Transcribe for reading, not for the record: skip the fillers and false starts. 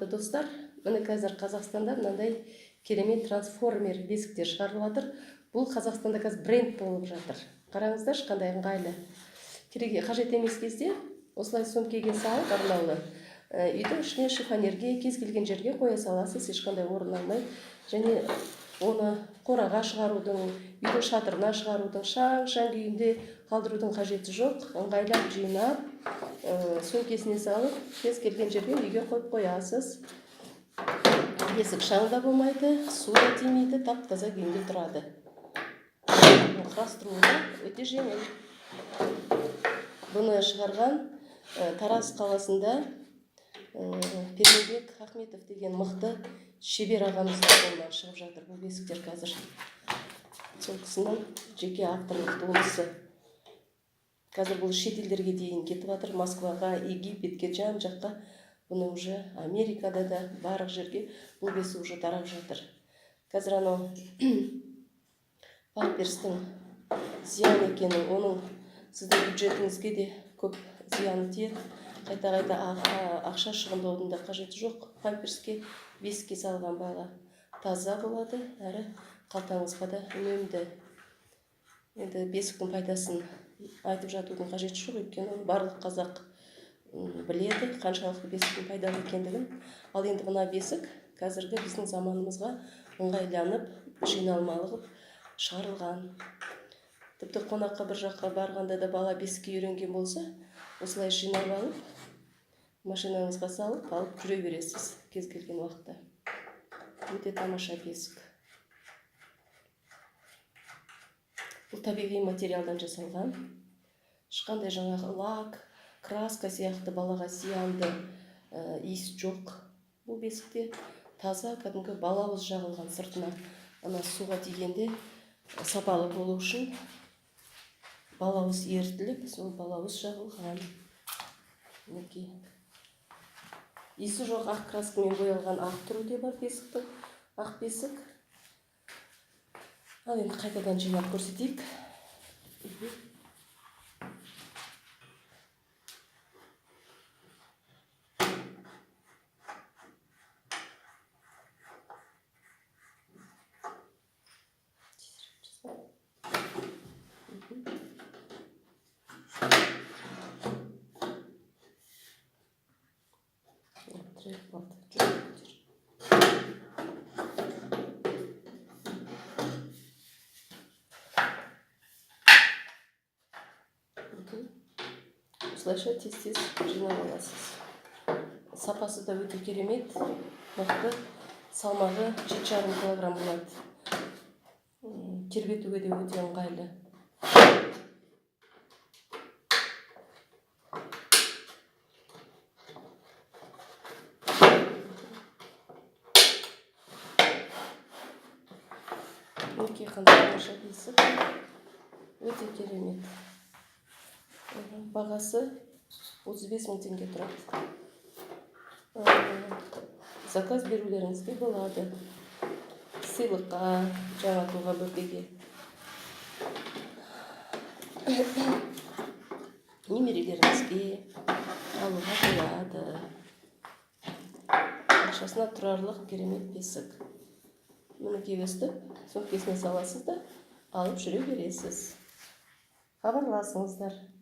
Достар, міне қазір Қазақстанда мынандай керемет трансформер бесіктер шығарылып жатыр. Бұл Қазақстанда қазір бренд болып жатыр. Қараңыздаршы, қандай ыңғайлы. Қажет емес кезде осылай сөмкеге салып, арнаулы үйдің ішіне шифонерге, кез келген жерге қоя саласыз, ешқандай орын алмай. Және оны қораға шығарудың, үйдің шатырына шығарудың, шаң күйінде қалдырудың қажеті жоқ. Ыңғайлап жинап, сөмкесіне салып, кез келген жерге үйге қойып қоясыз. Есік шаңда болмайды, су да тимейді, тап-таза күйінде тұрады. Құрастыруы өте жеңіл. Бұны шығарған Тараз қаласында Пернебек Ахметов деген мықты шебер ағамыздың қолынан шығып жатыр бұл бесіктер қазір. Сол кісінің жеке авторлық туындысы. Қазір бұл шетелдерге дейін кетіп жатыр, Москваға, Египетке, жан-жаққа. Бұны уже Америкада да барлық жерге бұл бесік уже тарап жатыр. Қазір анау памперстің зиян екенін, оның сіздің бюджетіңізге де көп зияны тиеді. Қайта-қайта ақша шығындаудың да қажеті жоқ. Памперске бесікке салған бала таза болады, әрі қалтаңызға да үнемді. Енді бесіктің пайдасын айтып жатудың қажеті жоқ, өйткені барлық қазақ біледі қаншалықты бесіктің пайдалы екендігін. Ал енді мына бесік қазіргі біздің заманымызға ыңғайланып, жиналмалы шығарылған. Тіпті қонаққа бір жаққа барғанда да бала бесікке үйренген болса, осылай жинап алып, машинаңызға салып, алып жүре бересіз кез келген уақытта. Өте тамаша бесік. Бұл табиғи материалдан жасалған. Ешқандай жаңағы лак, краска сияқты балаға зиянды иіс жоқ. Бұл бесікте таза кәдімгі балауыз жағылған, сыртына ана суға тигенде сапалы болу үшін балауыз ертіліп, сол балауыз жағылған. Мінекей. Иісі жоқ ақ краскамен боялған ақ түрі де бар бесіктің, ақ бесік. Ал енді қайтадан жинап көрсетейік. Осылайша тез-тез жинап аласыз. Сапасы да өте керемет, мықты, салмағы 7,5 килограмм болады. Тербетуге де өте ыңғайлы. Мінекей қандай тамаша бесік, өте керемет. Бағасы 35 мың теңге тұрады. Заказ берулеріңізге болады. Сыйлыққа, жаңа туған бөпеге, немерелеріңізге алуға болады. Ақшасына тұрарлық керемет бесік. Мінекей өстіп, сөмкесіне саласыз да, алып жүре бересіз. Хабарласыңыздар.